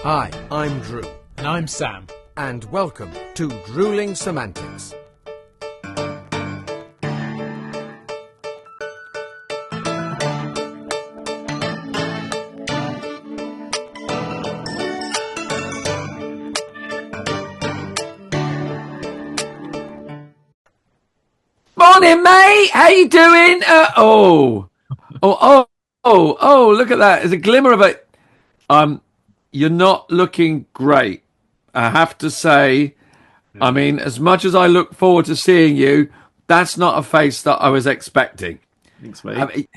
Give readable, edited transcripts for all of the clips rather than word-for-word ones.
Hi, I'm Drew. And I'm Sam. And welcome to Drewling Samantics. Morning, mate. How you doing? Look at that. There's a glimmer of it. You're not looking great, I have to say. I mean, as much as I look forward to seeing you, that's not a face that I was expecting. Thanks, mate.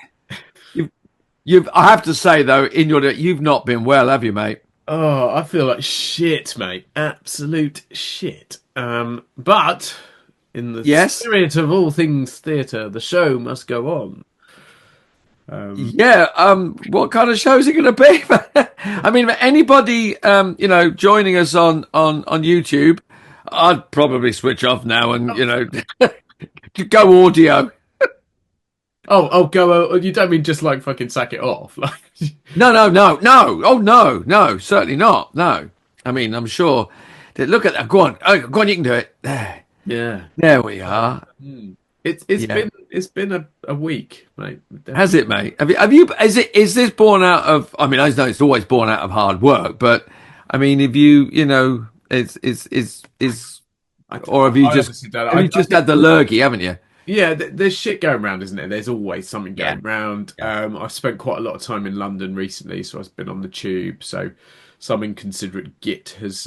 I have to say though, you've not been well, have you, mate? Oh, I feel like shit, mate. Absolute shit. But in the spirit of all things theatre, the show must go on. What kind of show is it going to be? I mean, anybody, joining us on YouTube, I'd probably switch off now and, go audio. Go. You don't mean just like fucking sack it off? No. Oh, no, certainly not. No. I mean, I'm sure. Look at that. Go on, you can do it. There. Yeah. There we are. It's been a week, mate. Definitely. Has it, mate? Have you? Is this born out of? I mean, I know it's always born out of hard work, but I mean, have you or have you just had the lurgy, haven't you? Yeah, there's shit going around, isn't there? There's always something going around. I've spent quite a lot of time in London recently, so I've been on the tube. So some inconsiderate git has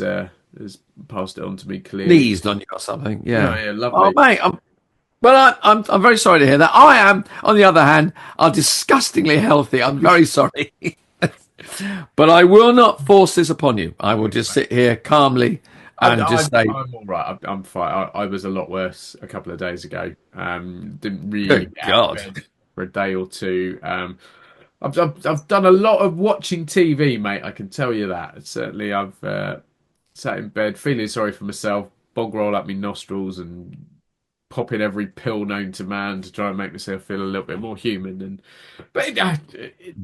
passed it on to me clearly. Sneezed on you or something. Yeah, lovely. Oh, mate, I'm very sorry to hear that. I am, on the other hand, are disgustingly healthy. I'm very sorry. But I will not force this upon you. I will just sit here calmly and say... I'm all right. I'm fine. I was a lot worse a couple of days ago. Didn't really get out of bed for a day or two. I've done a lot of watching TV, mate. I can tell you that. Certainly, I've sat in bed feeling sorry for myself, bog roll up my nostrils and popping every pill known to man to try and make myself feel a little bit more human. But nature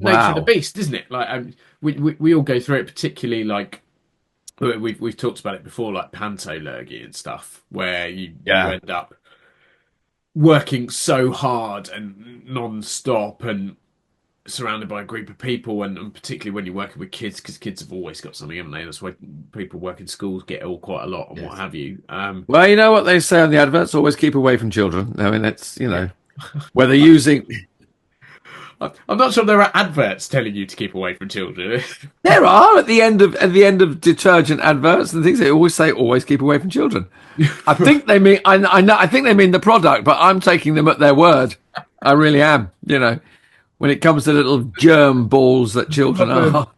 of the beast, isn't it? Like we all go through it, particularly like we've talked about it before, like pantolurgy and stuff, where you end up working so hard and non-stop and surrounded by a group of people, and particularly when you're working with kids, because kids have always got something, haven't they? That's why people work in schools get ill quite a lot and what have you. Well, you know what they say on the adverts, always keep away from children. I mean, it's, whether using... I'm not sure there are adverts telling you to keep away from children. There are at the end of detergent adverts and things. They always say always keep away from children. I think they mean I think they mean the product, but I'm taking them at their word. I really am. When it comes to little germ balls that children are.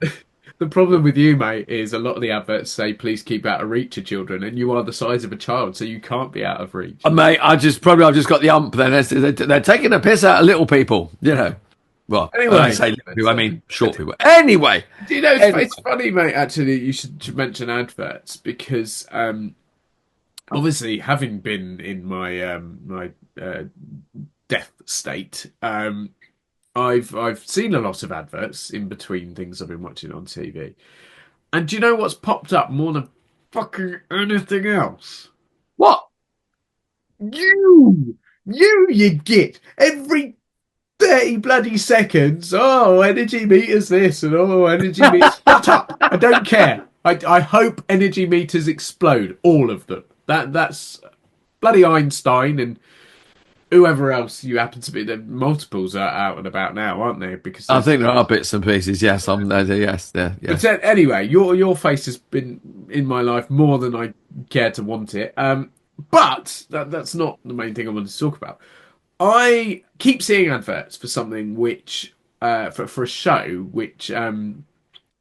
The problem with you, mate, is a lot of the adverts say please keep out of reach of children, and you are the size of a child, so you can't be out of reach. Mate, I've just got the ump. Then they're taking a piss out of little people. Well, anyway, I say little people, I mean short people. Anyway, do you know it's funny, mate? Actually, you should mention adverts because obviously, having been in my my death state, I've seen a lot of adverts in between things I've been watching on TV, and do you know what's popped up more than fucking anything else? What? You get every 30 bloody seconds. Oh, energy meters this and energy meters. Shut up! I don't care. I hope energy meters explode, all of them. That's bloody Einstein and whoever else you happen to be. The multiples are out and about now, aren't they? Because I think there are bits and pieces. Yes, I'm there. Yes, there. Yes. But anyway, your face has been in my life more than I care to want it. But that's not the main thing I wanted to talk about. I keep seeing adverts for something which for a show which I've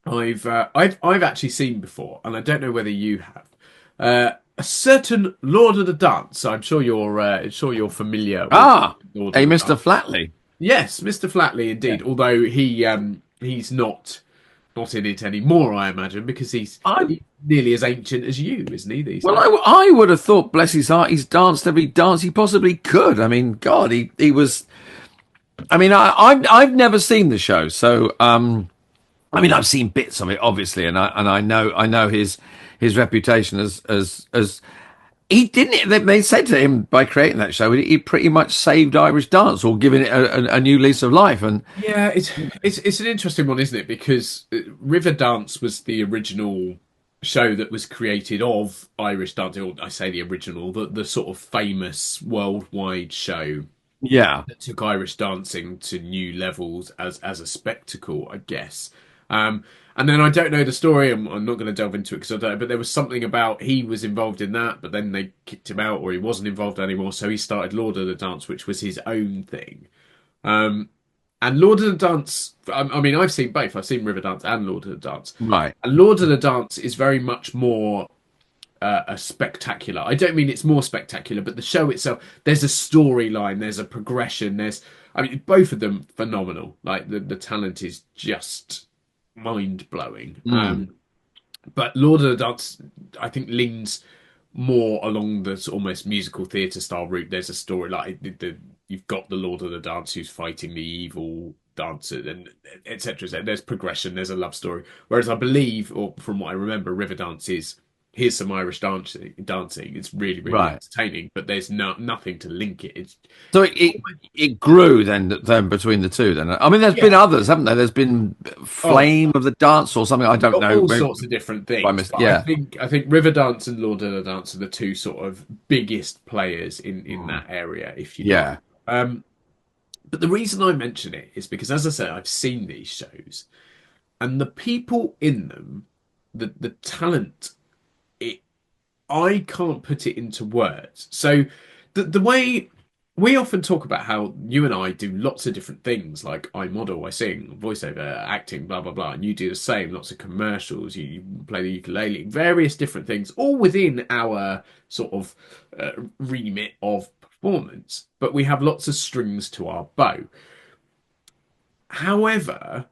actually seen before, and I don't know whether you have. A certain Lord of the Dance. I'm sure you're familiar. With Lord of Mr. Flatley. Yes, Mr. Flatley, indeed. Yeah. Although he's not in it anymore, I imagine, because he's nearly as ancient as you, isn't he? These days? I would have thought, bless his heart, he's danced every dance he possibly could. I mean, God, he was. I mean, I've never seen the show, so I mean, I've seen bits of it, obviously, and I know his reputation as he didn't. They said to him by creating that show, he pretty much saved Irish dance or giving it a new lease of life. And Yeah, it's an interesting one, isn't it? Because Riverdance was the original show that was created of Irish dancing. Or I say the original, the sort of famous worldwide show yeah, that took Irish dancing to new levels as a spectacle, I guess. Um, and then I don't know the story. I'm not going to delve into it because I don't. But there was something about he was involved in that, but then they kicked him out, or he wasn't involved anymore. So he started Lord of the Dance, which was his own thing. Um, and Lord of the Dance, I mean, I've seen both. I've seen Riverdance and Lord of the Dance. right. And Lord of the Dance is very much more a spectacular. I don't mean it's more spectacular, but the show itself, there's a storyline, there's a progression, I mean, both of them phenomenal. Like the talent is just mind blowing. But Lord of the Dance, I think, leans more along the almost musical theatre style route. There's a story like you've got the Lord of the Dance who's fighting the evil dancer, and etc. There's progression. There's a love story. Whereas I believe, or from what I remember, Riverdance is here's some Irish dancing. It's really, really Right. entertaining, but there's nothing to link it. It's So it grew then between the two. Then I mean, there's been others, haven't there? There's been Flame of the Dance or something. I don't know. all sorts of different things. But yeah. I think Riverdance and Lord of the Dance are the two sort of biggest players in that area, if you Yeah. like. But the reason I mention it is because, as I said, I've seen these shows, and the people in them, the talent, I can't put it into words. So the way we often talk about how you and I do lots of different things, like I model, I sing, voiceover, acting, blah blah blah, and you do the same, lots of commercials, you play the ukulele, various different things, all within our sort of remit of performance, but we have lots of strings to our bow. However,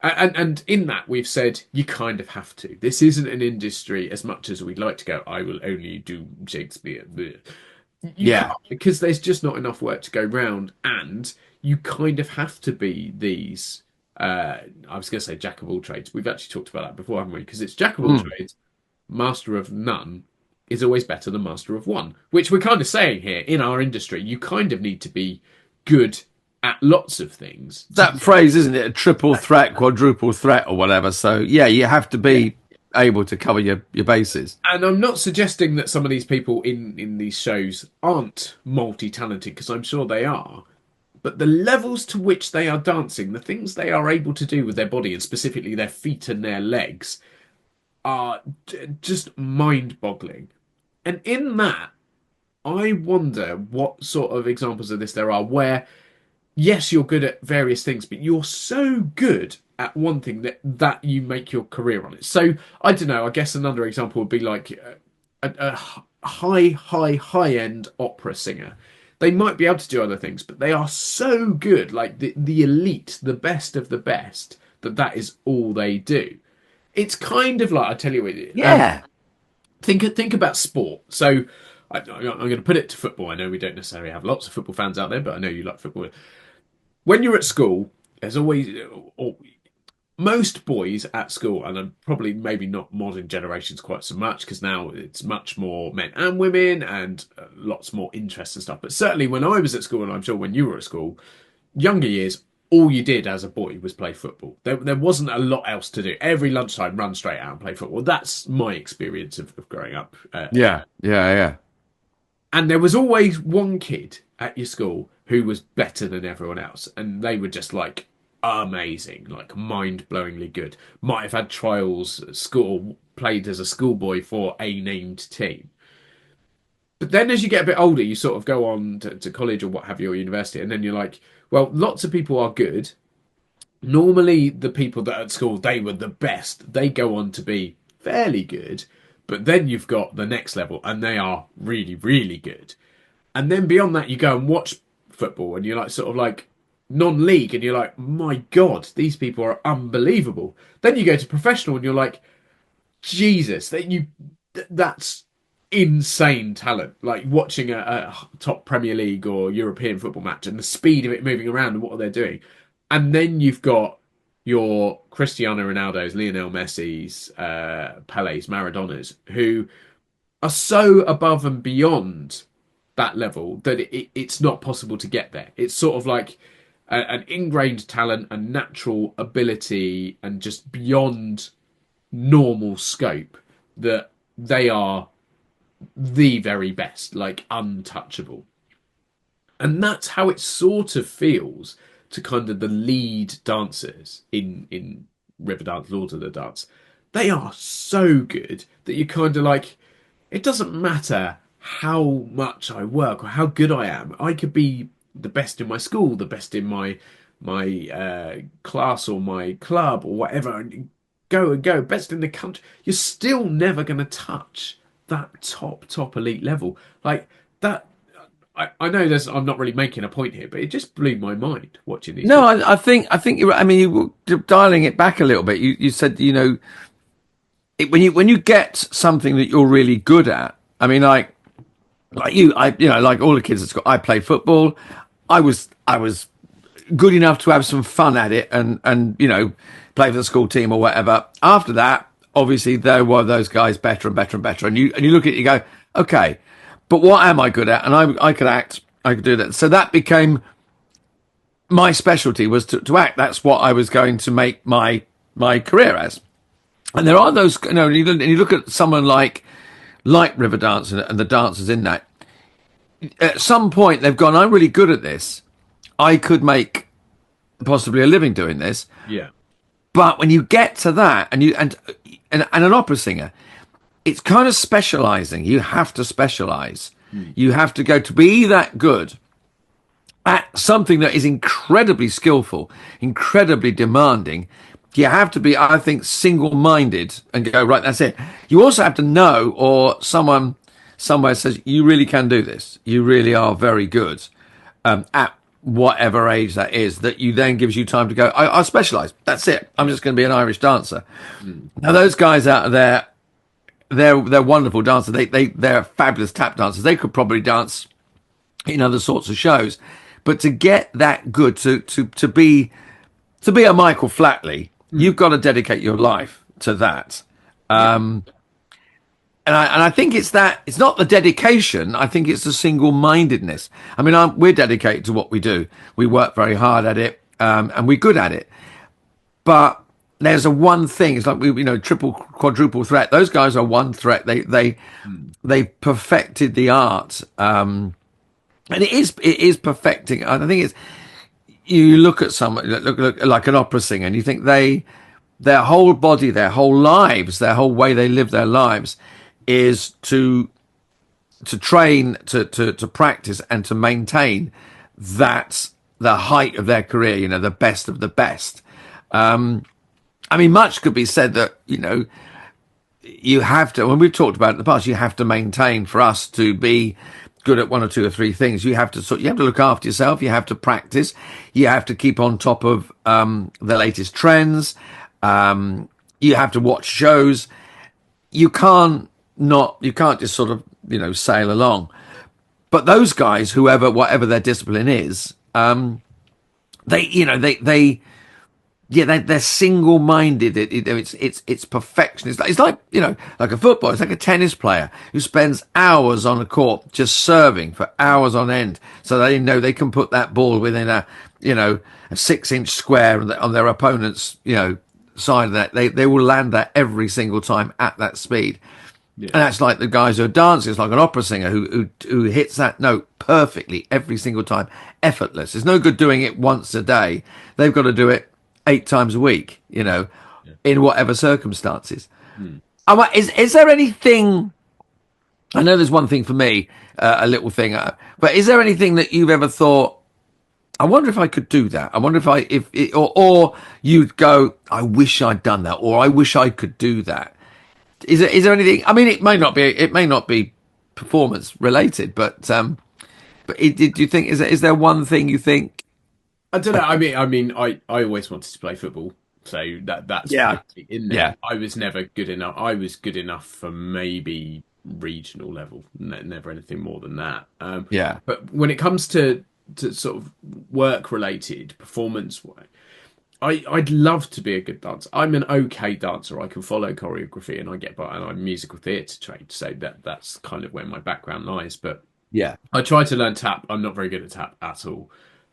and in that we've said you kind of have to. This isn't an industry as much as we'd like to go, I will only do Shakespeare. You can't, because there's just not enough work to go round, and you kind of have to be these I was going to say jack of all trades. We've actually talked about that before, haven't we? Because it's jack of all trades, master of none is always better than master of one, which we're kind of saying here in our industry. You kind of need to be good at lots of things. That phrase, isn't it? A triple threat, quadruple threat, or whatever. So yeah, you have to be able to cover your bases. And I'm not suggesting that some of these people in these shows aren't multi-talented, because I'm sure they are. But the levels to which they are dancing, the things they are able to do with their body, and specifically their feet and their legs, are just mind-boggling. And in that, I wonder what sort of examples of this there are where, yes, you're good at various things, but you're so good at one thing that you make your career on it. So, I don't know, I guess another example would be like a high end opera singer. They might be able to do other things, but they are so good, like the elite, the best of the best, that is all they do. It's kind of like, I tell you what, think about sport. So I'm going to put it to football. I know we don't necessarily have lots of football fans out there, but I know you like football. When you're at school, there's always, or most boys at school, and probably maybe not modern generations quite so much, because now it's much more men and women and lots more interest and stuff. But certainly when I was at school, and I'm sure when you were at school, younger years, all you did as a boy was play football. There wasn't a lot else to do. Every lunchtime, run straight out and play football. That's my experience of growing up. Yeah. And there was always one kid at your school who was better than everyone else. And they were just like amazing, like mind-blowingly good. Might have had trials at school, played as a schoolboy for a named team. But then as you get a bit older, you sort of go on to college or what have you, or university, and then you're like, well, lots of people are good. Normally, the people that at school, they were the best. They go on to be fairly good. But then you've got the next level, and they are really, really good. And then beyond that, you go and watch football, and you're like sort of like non-league, and you're like, my God, these people are unbelievable. Then you go to professional, and you're like, Jesus, that's insane talent. Like watching a top Premier League or European football match and the speed of it moving around and what they're doing. And then you've got your Cristiano Ronaldo's, Lionel Messi's, Pele's, Maradona's, who are so above and beyond that level that it's not possible to get there. It's sort of like an ingrained talent and natural ability and just beyond normal scope that they are the very best, like untouchable. And that's how it sort of feels to kind of the lead dancers in Riverdance, Lords of the Dance. They are so good that you kind of like, it doesn't matter how much I work or how good I am. I could be the best in my school, the best in my class or my club or whatever, and go, best in the country. You're still never going to touch that top elite level. Like that, I know I'm not really making a point here, but it just blew my mind watching these. No, I think you're right. I mean, you were dialing it back a little bit. You said, when you get something that you're really good at. I mean, like you, like all the kids at school, I played football. I was good enough to have some fun at it and play for the school team or whatever. After that, obviously there were those guys better and better and better. And you look at it, you go, okay, but what am I good at? And I could act, I could do that. So that became my specialty, was to act. That's what I was going to make my career as. And there are those, and you look at someone like Riverdance and the dancers in that. At some point, they've gone, I'm really good at this. I could make possibly a living doing this. Yeah. But when you get to that, and an opera singer, it's kind of specializing. You have to specialize. You have to go to be that good at something that is incredibly skillful, incredibly demanding. You have to be, I think, single-minded and go, right, that's it. You also have to know, or someone somewhere says, you really can do this. You really are very good at whatever age that is, that you then gives you time to go, I'll specialise. That's it. I'm just going to be an Irish dancer. Now, those guys out there, they're wonderful dancers. They're fabulous tap dancers. They could probably dance in other sorts of shows. But to get that good, to be a Michael Flatley, you've got to dedicate your life to that. And I think it's that. It's not the dedication. I think it's the single-mindedness. I mean, we're dedicated to what we do. We work very hard at it, and we're good at it. But there's a one thing. It's like triple, quadruple threat. Those guys are one threat. They perfected the art, and it is perfecting. I think it's. You look at someone look like an opera singer, and you think their whole body, their whole lives, their whole way they live their lives is to train, to practice, and to maintain that the height of their career. The best of the best. I mean, much could be said that you have to. When we've talked about it in the past, you have to maintain. For us to be good at one or two or three things, you have to look after yourself. You have to practice. You have to keep on top of the latest trends. You have to watch shows. You can't just sort of sail along. But those guys, whatever their discipline is, they're single-minded. It's perfection. It's like like a football. It's like a tennis player who spends hours on a court just serving for hours on end, so they know they can put that ball within a 6-inch square on their opponent's side of that. They will land that every single time at that speed. Yeah. And that's like the guys who are dancing. It's like an opera singer who hits that note perfectly every single time, effortless. It's no good doing it once a day. They've got to do it 8 times a week, in whatever circumstances. Is there anything? I know there's one thing for me, a little thing, but is there anything that you've ever thought, I wonder if I could do that? I wonder or you'd go, I wish I'd done that, or I wish I could do that. Is there anything? I mean, it may not be performance related, but do you think is there one thing you think? I don't know. I mean, I always wanted to play football, so that's in there. Yeah. I was never good enough. I was good enough for maybe regional level, never anything more than that. But when it comes to sort of work related performance, I'd love to be a good dancer. I'm an okay dancer. I can follow choreography, and I get by, and I'm musical theatre trained, so that's kind of where my background lies. But Yeah. I try to learn tap. I'm not very good at tap at all.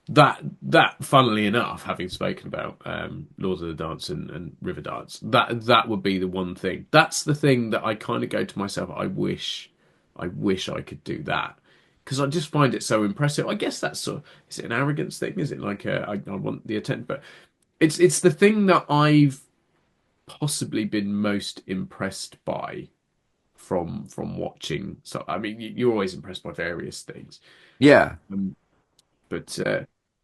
That, funnily enough, having spoken about Laws of the Dance and River Dance, that would be the one thing. That's the thing that I kind of go to myself. I wish I could do that because I just find it so impressive. I guess that's sort of, is it an arrogance thing? Is it like I want the attention? But it's the thing that I've possibly been most impressed by from watching. So I mean, you're always impressed by various things. Yeah. But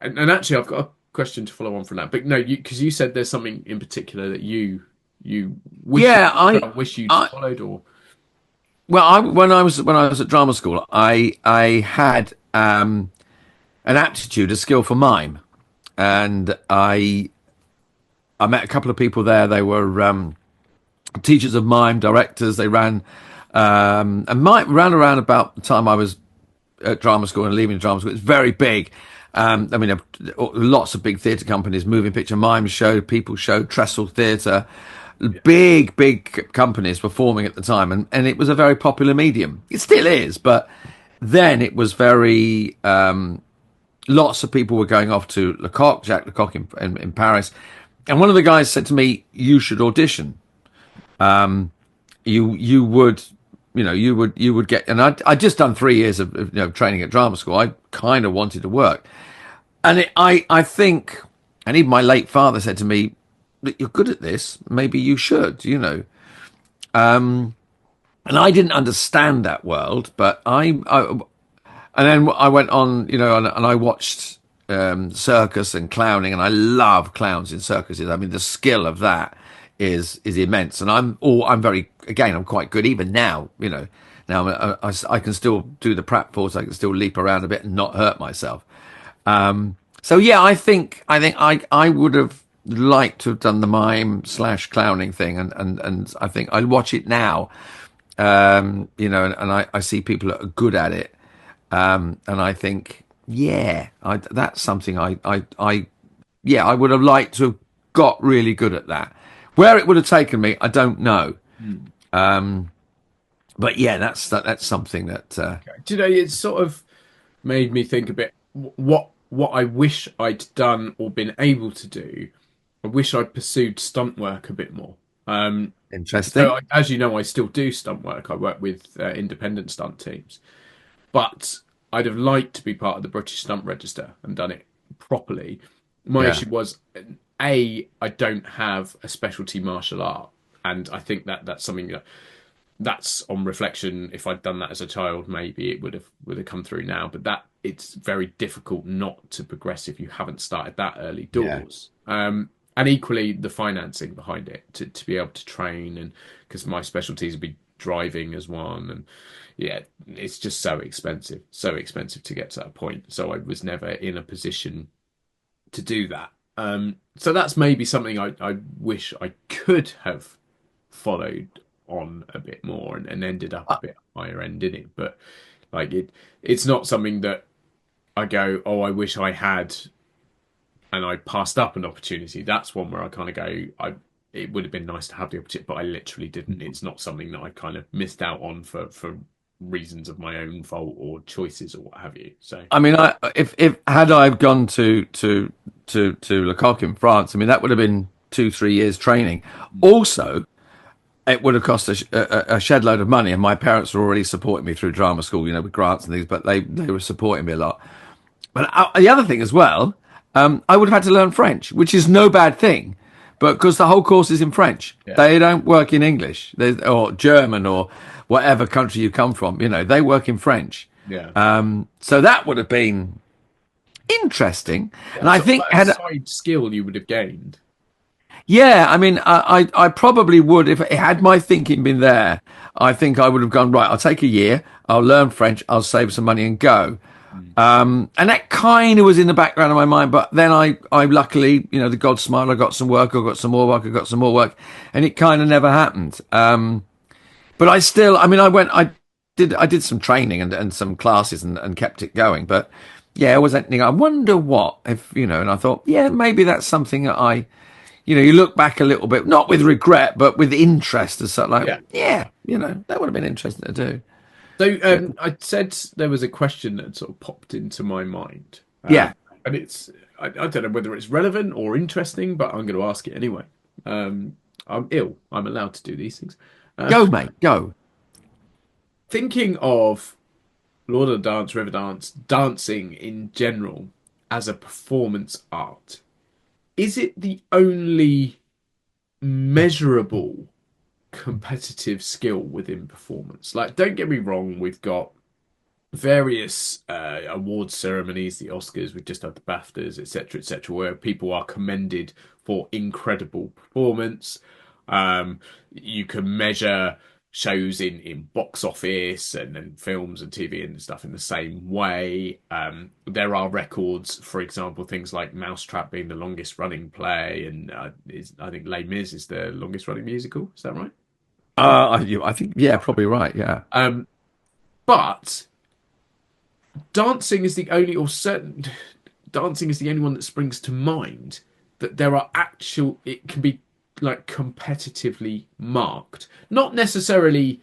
and actually, I've got a question to follow on from that. But no, because you said there's something in particular that you wish wish you'd followed, or well, when I was at drama school, I had an aptitude, a skill for mime, and I met a couple of people there. They were teachers of mime, directors. They ran and mime ran around about the time I was at drama school and leaving drama school. It's very big. I mean, lots of big theatre companies, moving picture, mime show, people show, trestle theatre, big companies performing at the time. And it was a very popular medium. It still is, but then it was very, lots of people were going off to Jacques Lecoq in Paris. And one of the guys said to me, you should audition. You would get, and I'd just done 3 years of training at drama school. I kind of wanted to work. And I think, and even my late father said to me, you're good at this, maybe you should, and I didn't understand that world, but and then I went on, and I watched circus and clowning, and I love clowns in circuses. I mean, the skill of that is immense, and I'm quite good even now. Now I can still do the pratfalls, I can still leap around a bit and not hurt myself. So yeah, I think I would have liked to have done the mime / clowning thing, and I think I watch it now, and I see people that are good at it, and I think, that's something I would have liked to have got really good at that. Where it would have taken me, I don't know. But yeah, that's something that. Okay. Do you know, it sort of made me think a bit what I wish I'd done or been able to do. I wish I'd pursued stunt work a bit more. Interesting. So, as you know, I still do stunt work. I work with independent stunt teams, but I'd have liked to be part of the British Stunt Register and done it properly. My issue was, I don't have a specialty martial art, and I think that's something that's on reflection. If I'd done that as a child, maybe it would have come through now. But it's very difficult not to progress if you haven't started that early doors. And equally, the financing behind it to be able to train, and because my specialties would be driving as one, and it's just so expensive to get to that point. So I was never in a position to do that. So that's maybe something I wish I could have followed on a bit more and ended up a bit higher end in it. But like it's not something that I go, oh, I wish I had, and I passed up an opportunity. That's one where I kind of go, it would have been nice to have the opportunity, but I literally didn't. It's not something that I kind of missed out on for reasons of my own fault or choices or what have you. So I mean, if had I gone to Lecoq in France, I mean, that would have been 2-3 years training. Also, it would have cost a shed load of money, and my parents were already supporting me through drama school, with grants and things, but they were supporting me a lot. But the other thing as well, I would have had to learn French, which is no bad thing, but because the whole course is in French, they don't work in English or German or whatever country you come from. They work in French. So that would have been interesting, and I think a side skill you would have gained. Yeah, I mean, I probably would if had my thinking been there. I think I would have gone, right, I'll take a year, I'll learn French, I'll save some money and go. And that kind of was in the background of my mind, but then I luckily, the God smiled, I got some work, I got some more work, I got some more work, and it kind of never happened. But I still, I mean, I did some training and some classes and kept it going, but yeah, I was thinking, I wonder what if and I thought, yeah, maybe that's something that you look back a little bit, not with regret, but with interest, as such, like, yeah, that would have been interesting to do. So I said there was a question that sort of popped into my mind. Yeah. And I don't know whether it's relevant or interesting, but I'm going to ask it anyway. I'm ill. I'm allowed to do these things. Go, mate, go. Thinking of Lord of the Dance, River Dance, dancing in general as a performance art, is it the only measurable competitive skill within performance? Like, don't get me wrong, we've got various award ceremonies, the Oscars, we've just had the BAFTAs, etc., where people are commended for incredible performance. You can measure shows in box office and films and TV and stuff in the same way. There are records, for example, things like Mousetrap being the longest running play, and I think Les Mis is the longest running musical. Is that right? I think, yeah, probably right. Yeah. But dancing is the only, or certain dancing is the only one that springs to mind that there are it can be like competitively marked. Not necessarily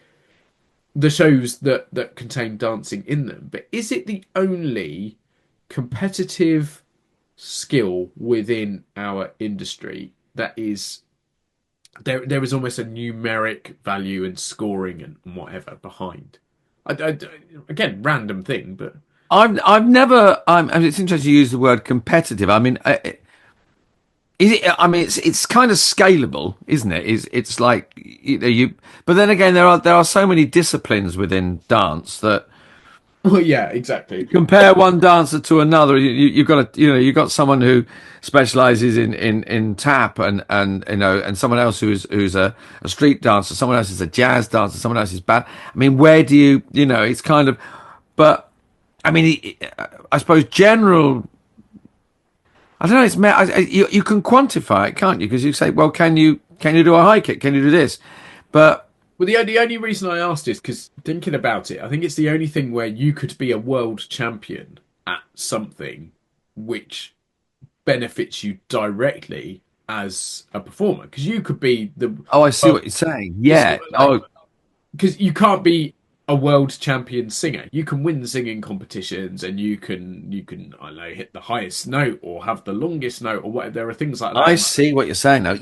the shows that contain dancing in them, but is it the only competitive skill within our industry that is there is almost a numeric value and scoring and whatever behind? Again, random thing, but I've never. It's interesting you use the word competitive. I mean, is it? I mean, it's kind of scalable, isn't it? It's like you. But then again, there are so many disciplines within dance that. Well, yeah, exactly. Compare one dancer to another. You've got you've got someone who specializes in tap and someone else who's a street dancer, someone else is a jazz dancer, someone else is bad. I mean, where do it's kind of, but I mean, I suppose general. I don't know. You can quantify it, can't you? Because you say, well, can you do a high kick? Can you do this? But well, the only reason I asked is because thinking about it, I think it's the only thing where you could be a world champion at something which benefits you directly as a performer. Because you could be the. Oh, I see what you're saying. Yeah. Because you can't be a world champion singer. You can win singing competitions, and you can I don't know, hit the highest note or have the longest note or whatever. There are things like that. I see what you're saying now.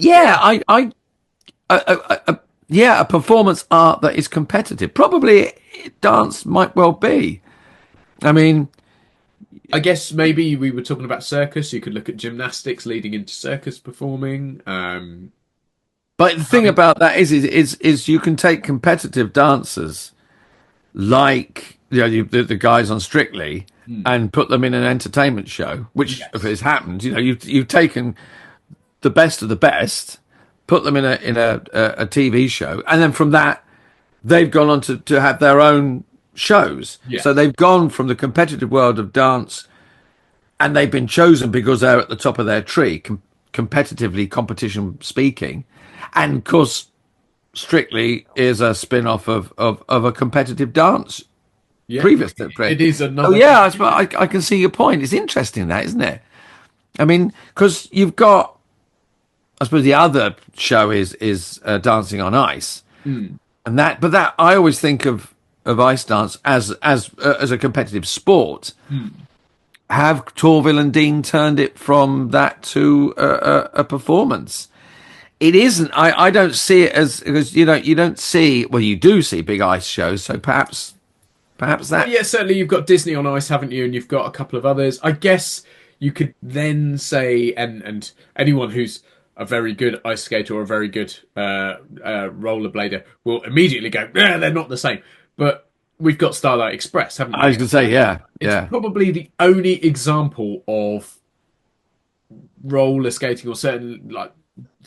Yeah, a performance art that is competitive. Probably dance might well be. I mean, I guess maybe we were talking about circus. You could look at gymnastics leading into circus performing. But the thing about that is you can take competitive dancers like the guys on Strictly and put them in an entertainment show, which if it's happened, you've taken the best of the best, put them in a TV show, and then from that they've gone on to have their own shows. Yeah. So they've gone from the competitive world of dance, and they've been chosen because they're at the top of their tree, competitively, competition speaking, and of course Strictly is a spin-off of a competitive dance. Yeah, previous to it is another. Oh yeah, I can see your point. It's interesting, that, isn't it? I mean, because you've got, I suppose the other show is Dancing on Ice, and that I always think of ice dance as a competitive sport. Have Torvill and Dean turned it from that to a performance? It isn't. I don't see it as, because you don't see, well, you do see big ice shows, so perhaps that. Well, yeah, certainly you've got Disney on Ice, haven't you? And you've got a couple of others. I guess you could then say, and anyone who's a very good ice skater or a very good rollerblader will immediately go, yeah, they're not the same. But we've got Starlight Express, haven't we? I was going to say, yeah. It's probably the only example of roller skating, or certain, like,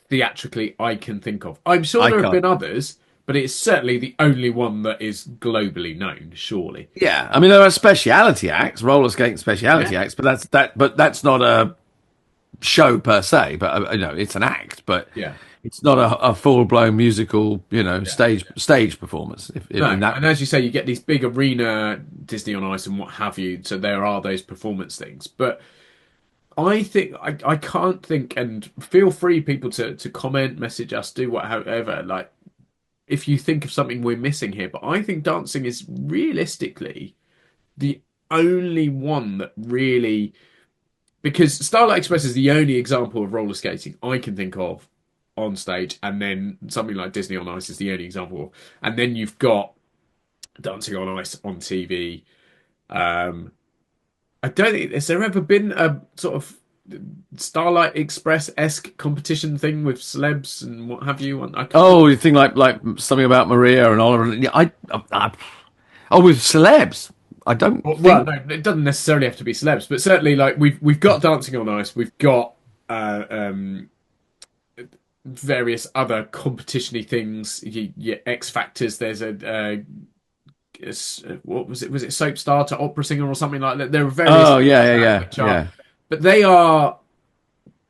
theatrically, I can think of. I'm sure there have been others, but it's certainly the only one that is globally known, surely. Yeah, I mean, there are speciality acts, roller skating speciality acts, but that's not a show per se, but it's an act. But It's not a full blown musical, Yeah. stage performance. No, In that, and as you say, you get these big arena Disney on Ice and what have you. So there are those performance things, but I think I can't think. And feel free, people, to comment, message us, do whatever. Like, if you think of something we're missing here, but I think dancing is realistically the only one that really, because Starlight Express is the only example of roller skating I can think of on stage, and then something like Disney on Ice is the only example, and then you've got Dancing on Ice on TV. Um, I don't think has there ever been a sort of Starlight Express esque competition thing with celebs and what have you? you think like something about Maria and Oliver. Yeah, with celebs. I don't Well, think. no, it doesn't necessarily have to be celebs, but certainly like we've got Dancing on Ice, we've got uh, um, various other competition-y things. Your X Factors. There's what was it? Was it Soap Star to Opera Singer or something like that? There are various. Oh yeah, Yeah. But they are.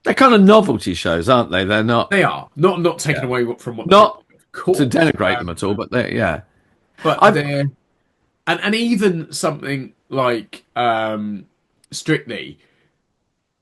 They're kind of novelty shows, aren't they? They're not. They are not taken away from what. Not Cool. to denigrate them at all, but yeah. But they're and even something like Strictly,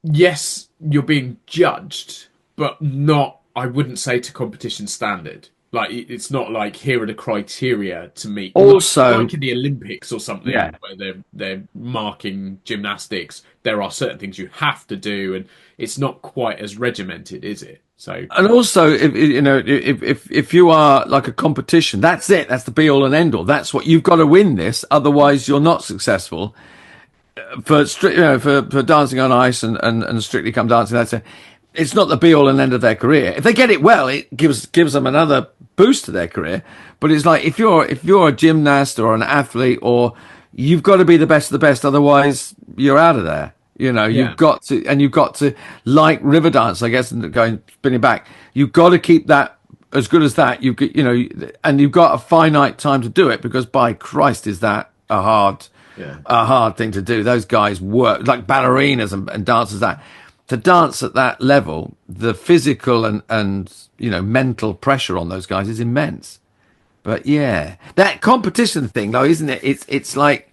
yes, you're being judged, but not, I wouldn't say, to competition standard. Like, it's not like here are the criteria to meet. Also, like in the Olympics or something, yeah, where they're marking gymnastics, there are certain things you have to do, and it's not quite as regimented, is it? So, and also, if you are like a competition, that's it. That's the be all and end all. That's what you've got to win this. Otherwise, you're not successful. For Dancing on Ice and Strictly Come Dancing, that's it. It's not the be all and end of their career. If they get it well, it gives them another boost to their career. But it's like if you're a gymnast or an athlete, or you've got to be the best of the best, otherwise you're out of there. You've got to like Riverdance, I guess, and going spinning back. You've got to keep that as good as that. And you've got a finite time to do it, because by Christ, is that a hard thing to do. Those guys work like ballerinas and dancers. That to dance at that level, the physical and mental pressure on those guys is immense. But yeah, that competition thing, though, isn't it? It's like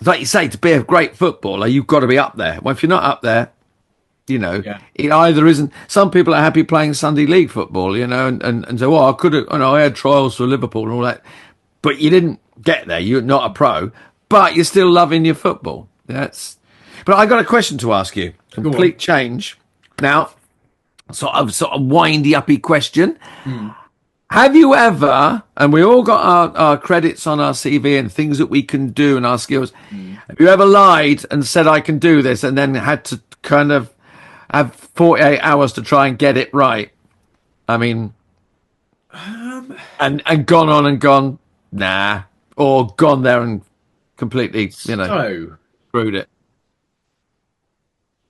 you say, to be a great footballer, you've got to be up there. Well, if you're not up there, it either isn't. Some people are happy playing Sunday League football, and say, well, I could have, I had trials for Liverpool and all that, but you didn't get there. You're not a pro, but you're still loving your football. But I got a question to ask you. Complete change. Now, sort of windy uppy question. Have you ever, and we all got our credits on our CV and things that we can do and our skills, have you ever lied and said, I can do this, and then had to kind of have 48 hours to try and get it right? I mean, and gone on and gone, nah, or gone there and completely, screwed it.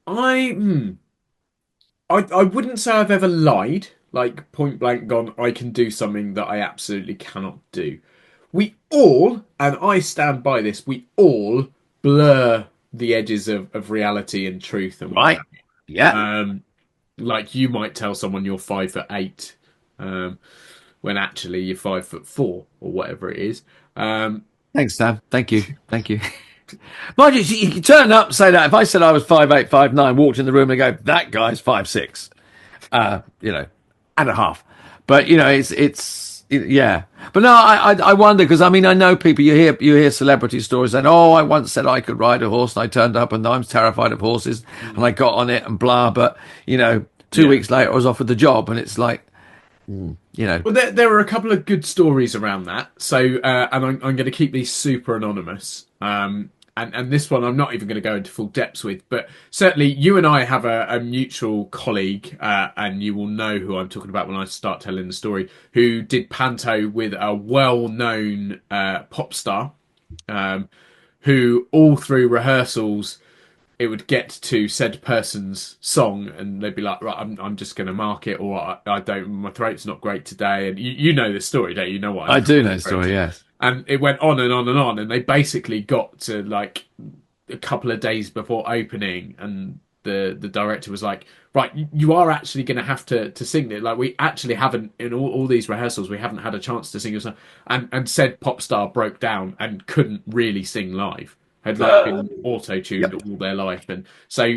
I wouldn't say I've ever lied, like point blank gone, I can do something that I absolutely cannot do. We all, and I stand by this, we all blur the edges of reality and truth. And right. Yeah. Like you might tell someone you're 5'8", when actually you're 5'4" or whatever it is. Thanks, Sam. Thank you. Mind you can turn up and say that. If I said I was 5'8", 5'9", walked in the room and go, that guy's 5'6", and a half. But yeah. But no, I wonder, because I mean, I know people. You hear celebrity stories saying, "Oh, I once said I could ride a horse, and I turned up, and I'm terrified of horses, and I got on it, and blah." But 2 weeks later, I was offered the job, and it's like, Well, there are a couple of good stories around that. So, and I'm going to keep these super anonymous. And this one I'm not even going to go into full depths with, but certainly you and I have a mutual colleague, and you will know who I'm talking about when I start telling the story, who did panto with a well-known pop star, who all through rehearsals, it would get to said person's song and they'd be like, right, I'm just going to mark it, or I don't, my throat's not great today. And you know the story, don't you? You know what I do know the story, yes. And it went on and on and on, and they basically got to like a couple of days before opening, and the director was like, right, you are actually going to have to sing it. Like, we actually haven't, in all these rehearsals, we haven't had a chance to sing a song. And said pop star broke down and couldn't really sing live. Had like been auto-tuned all their life. And so,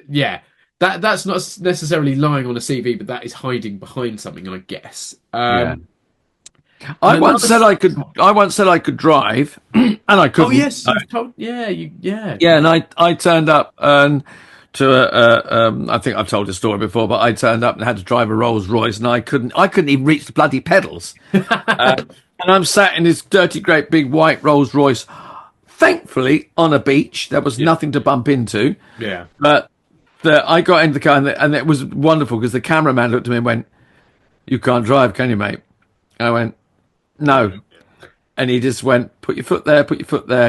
yeah, that's not necessarily lying on a CV, but that is hiding behind something, I guess. Yeah. I once said I could. I once said I could drive, and I couldn't. Oh yes, you've told. Yeah, yeah. And I turned up and I think I've told this story before, but I turned up and had to drive a Rolls Royce, and I couldn't even reach the bloody pedals. And I'm sat in this dirty, great big white Rolls Royce. Thankfully, on a beach, there was nothing to bump into. Yeah, but I got into the car, and it was wonderful because the cameraman looked at me and went, "You can't drive, can you, mate?" I went, "No." And he just went, put your foot there,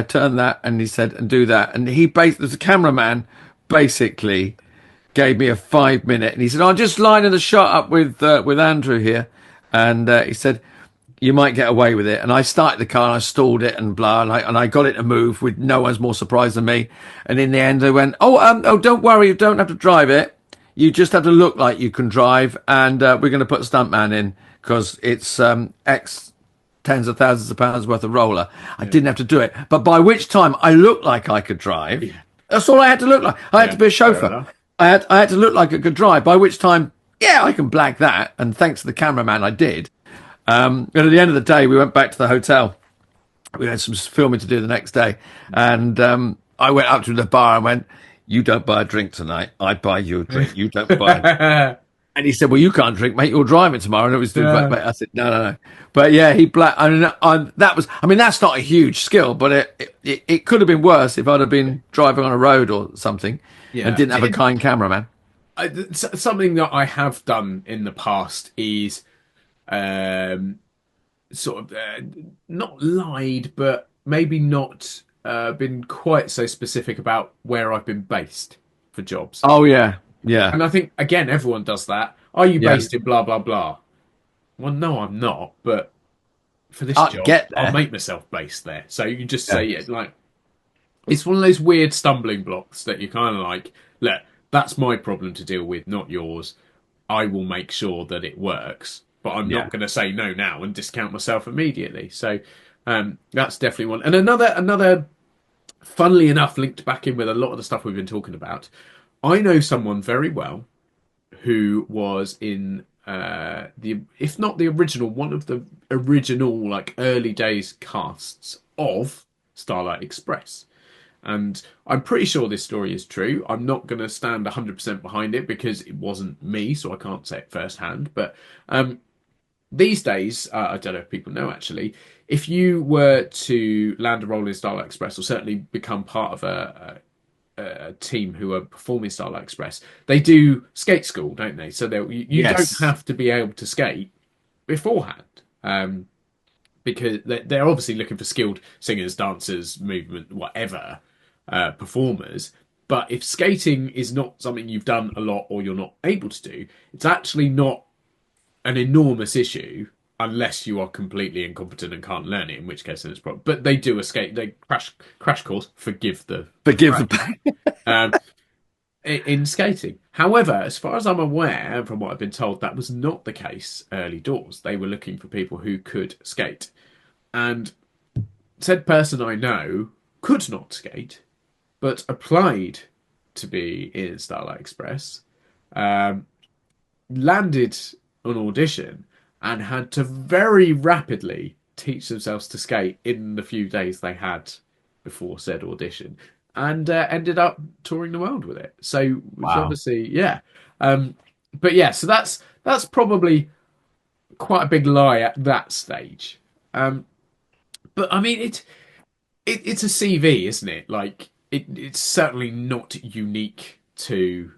turn that. And he said, and do that. And the cameraman basically gave me a 5 minute. And he said, I'm just lining the shot up with Andrew here. And he said, you might get away with it. And I started the car and I stalled it and blah. And I got it to move with no one's more surprised than me. And in the end, they went, oh, don't worry. You don't have to drive it. You just have to look like you can drive. And we're going to put a stuntman in because it's X tens of thousands of pounds worth of roller. I didn't have to do it. But by which time I looked like I could drive. Yeah. That's all I had to look like. I had to be a chauffeur. I had to look like I could drive, by which time, I can blag that. And thanks to the cameraman, I did. And at the end of the day, we went back to the hotel. We had some filming to do the next day. And I went up to the bar and went, you don't buy a drink tonight. I buy you a drink. You don't buy a drink. And he said, well, you can't drink, mate. You're driving tomorrow. And it was I said, no. But yeah, he black. That's not a huge skill, but it could have been worse if I'd have been driving on a road or something and didn't have a kind cameraman. Something that I have done in the past is sort of not lied, but maybe not been quite so specific about where I've been based for jobs. Oh, yeah. Yeah. And I think, again, everyone does that. Are you based in blah, blah, blah? Well, no, I'm not. But for this job, I'll make myself based there. So you just say it. Like, it's one of those weird stumbling blocks that you kind of like, look, that's my problem to deal with, not yours. I will make sure that it works. But I'm not going to say no now and discount myself immediately. So that's definitely one. And another, funnily enough, linked back in with a lot of the stuff we've been talking about, I know someone very well who was in if not the original, one of the original like early days casts of Starlight Express. And I'm pretty sure this story is true. I'm not going to stand 100% behind it because it wasn't me, so I can't say it firsthand. But these days, I don't know if people know actually, if you were to land a role in Starlight Express or certainly become part of a team who are performing Starlight Express, they do skate school, don't they? So you don't have to be able to skate beforehand, because they're obviously looking for skilled singers, dancers, movement, whatever, performers. But if skating is not something you've done a lot or you're not able to do, it's actually not an enormous issue unless you are completely incompetent and can't learn it, in which case then it's a problem. But they do they crash course, forgive the in skating. However, as far as I'm aware, and from what I've been told, that was not the case early doors. They were looking for people who could skate. And said person I know could not skate, but applied to be in Starlight Express, landed an audition, and had to very rapidly teach themselves to skate in the few days they had before said audition, and ended up touring the world with it. So, which obviously, but yeah, so that's probably quite a big lie at that stage. But I mean, it's a CV, isn't it? Like, it's certainly not unique to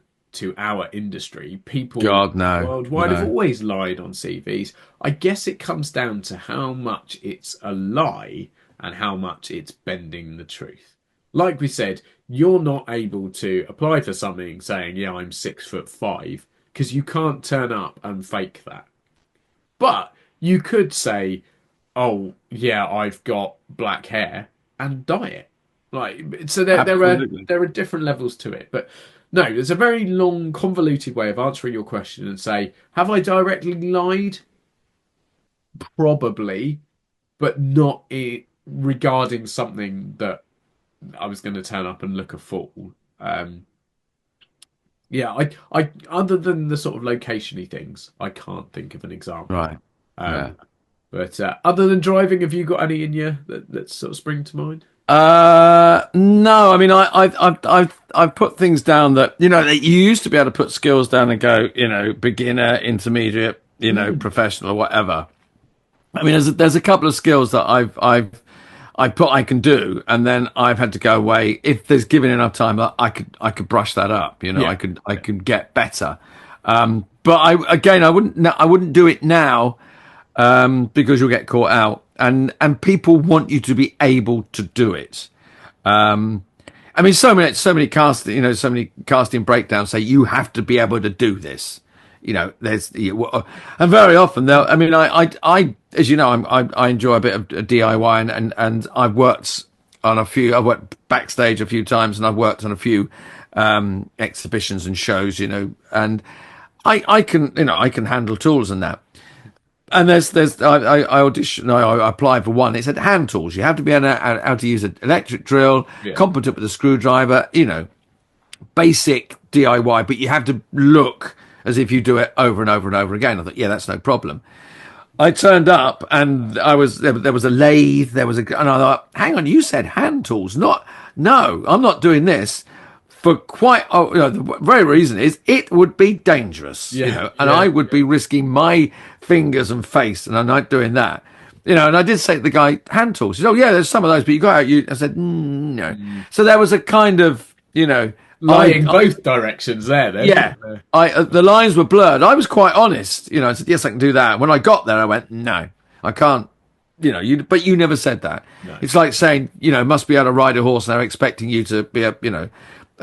our industry. People worldwide have always lied on CVs. I guess it comes down to how much it's a lie and how much it's bending the truth. Like we said, you're not able to apply for something saying, yeah, I'm 6'5", because you can't turn up and fake that. But you could say, oh, yeah, I've got black hair, and dye it. Like, so there are different levels to it. But No, there's a very long, convoluted way of answering your question and say, have I directly lied? Probably, but not regarding something that I was going to turn up and look a fool. Yeah, I other than the sort of location-y things, I can't think of an example. Right. But other than driving, have you got any in you that sort of spring to mind? No. I mean, I've put things down that that you used to be able to put skills down and go, beginner, intermediate, professional or whatever. I mean, there's a couple of skills that I can do, and then I've had to go away. If there's given enough time, I could brush that up. I could get better. But I wouldn't do it now, because you'll get caught out, and people want you to be able to do it. I mean, so many casting breakdowns say you have to be able to do this. And very often I as you know, I enjoy a bit of DIY, and I've worked on a few. I've worked backstage a few times, and I've worked on a few exhibitions and shows. And I can handle tools and that. And I auditioned. I applied for one. It said hand tools. You have to be able to use an electric drill, competent with a screwdriver. Basic DIY, but you have to look as if you do it over and over and over again. I thought, yeah, that's no problem. I turned up, and there was a lathe, and I thought, hang on, you said hand tools, no, I'm not doing this for the very reason is it would be dangerous, I would be risking my fingers and face, and I'm not doing that, and I did say to the guy, hand tools. He said, oh yeah, there's some of those, but you got out. I said, no. So there was a kind of, lying both directions there then. Yeah. The lines were blurred. I was quite honest. I said, yes, I can do that. When I got there, I went, no, I can't. But you never said that. No. It's like saying, must be able to ride a horse, and they're expecting you to be a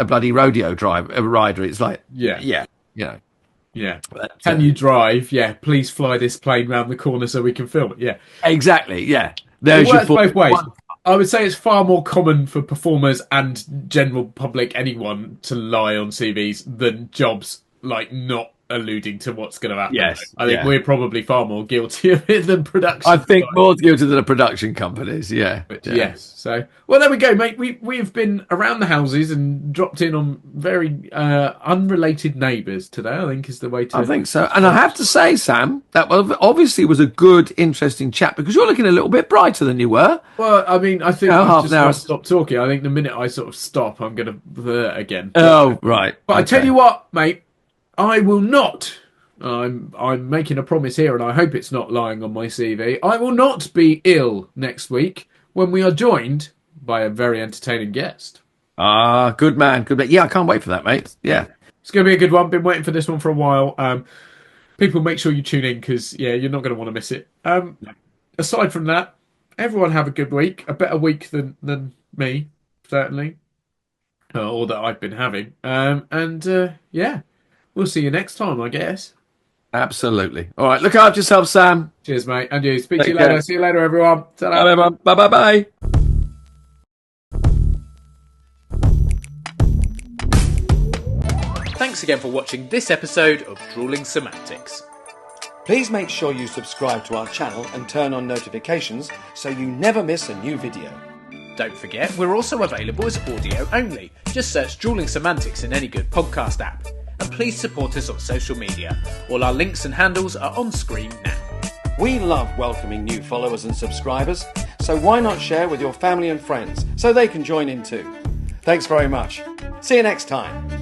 bloody rodeo rider. It's like, yeah. But, can you drive? Yeah. Please fly this plane round the corner so we can film it. Yeah. Exactly. Yeah. It works both ways. I would say it's far more common for performers and general public, anyone, to lie on CVs than jobs like not alluding to what's going to happen. Yes, I think we're probably far more guilty of it than production. I think more guilty than the production companies. Yeah. Yes. So, well, there we go, mate. We've been around the houses and dropped in on very unrelated neighbours today, I think is the way to... I think so. And I have to say, Sam, that obviously was a good, interesting chat, because you're looking a little bit brighter than you were. Well, I mean, I think I've just got to stop talking. I think the minute I sort of stop, I'm going to again. Oh, right. But okay. I tell you what, mate, I will not. I'm making a promise here, and I hope it's not lying on my CV. I will not be ill next week when we are joined by a very entertaining guest. Ah, good man. Yeah, I can't wait for that, mate. Yeah. It's going to be a good one. Been waiting for this one for a while. People, make sure you tune in, because, you're not going to want to miss it. Aside from that, everyone have a good week. A better week than me, certainly. Or that I've been having. We'll see you next time, I guess. Absolutely. All right, look after yourself, Sam. Cheers, mate. And you. Speak to you later. See you later, everyone. Ta-da. Bye, everyone. Bye. Thanks again for watching this episode of Drewling Samantics. Please make sure you subscribe to our channel and turn on notifications so you never miss a new video. Don't forget, we're also available as audio only. Just search Drewling Samantics in any good podcast app. And please support us on social media. All our links and handles are on screen now. We love welcoming new followers and subscribers, so why not share with your family and friends so they can join in too? Thanks very much. See you next time.